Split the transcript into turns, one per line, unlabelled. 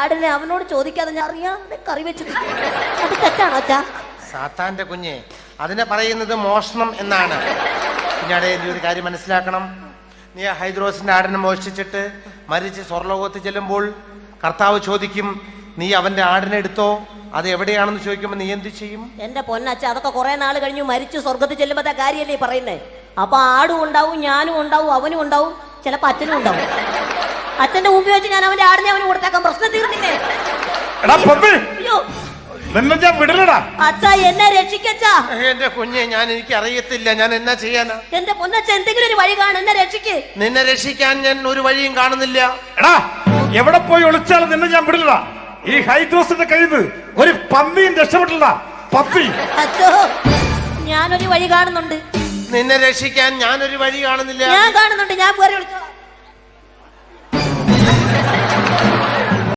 ആടിനെ അവനോട് ചോദിക്കാതെ ഞാൻ അറിയാതെ കറി വെച്ചു. അത് തെറ്റാണോ അച്ഛാ?
സാത്താന്റെ കുഞ്ഞെ, അതിനെ പറയുന്നത് മോഷണം എന്നാണ്. പിന്നീട് നീ ഒരു കാര്യം മനസ്സിലാക്കണം. നീ ഹൈദ്രോസിന്റെ ആടിനെ മോഷ്ടിച്ചിട്ട് മരിച്ച് സ്വർലോകത്ത് ചെല്ലുമ്പോൾ കർത്താവ് ചോദിക്കും, നീ അവന്റെ ആടിനെ എടുത്തോ, അത് എവിടെയാണെന്ന് ചോദിക്കുമ്പോൾ നീ എന്ത് ചെയ്യും?
എന്റെ പൊന്നച്ഛ, അതൊക്കെ കുറെ നാൾ കഴിഞ്ഞു മരിച്ചു സ്വർഗത്തിൽ ചെല്ലുമ്പോഴത്തെ കാര്യല്ലേ പറയുന്നേ. അപ്പൊ ആടും ഉണ്ടാവും, ഞാനും ഉണ്ടാവും, അവനും ഉണ്ടാവും, ചിലപ്പോ അച്ഛനും ഉണ്ടാവും. അച്ഛന്റെ മുമ്പിൽ വെച്ച് ഞാൻ അവന്റെ ആടിനെ അവന് കൊടുത്തേക്കാം. പ്രശ്നം തീർന്നില്ലേ? അയ്യോ
നിന്നെ ഞാൻ വിടലടാ.
അച്ഛാ, എന്നെ രക്ഷിക്കച്ചാ.
എന്റെ കുഞ്ഞെ, എനിക്ക് അറിയത്തില്ല, ഞാൻ എന്നാ ചെയ്യാനാ?
എന്റെ പൊന്നച്ഛ, എന്തെങ്കിലും ഒരു വഴി കാണും, എന്നെ രക്ഷിക്ക്.
നിന്നെ രക്ഷിക്കാൻ ഞാൻ ഒരു വഴിയും കാണുന്നില്ല.
എടാ, എവിടെ പോയി ഒളിച്ചാലും നിന്നെ ഞാൻ വിടില്ലടാ. ഈ ഹൈദ്രോസിന്റെ കയ്യിൽ നിന്ന് ഒരു പന്നിയും രക്ഷപ്പെട്ടില്ല. പത്തി.
അച്ഛോ, ഞാനൊരു വഴി കാണുന്നുണ്ട്.
നിന്നെ രക്ഷിക്കാൻ ഞാനൊരു വഴി കാണുന്നില്ല.
ഞാൻ കാണുന്നുണ്ട്, ഞാൻ വേറെ വിളിച്ചോ.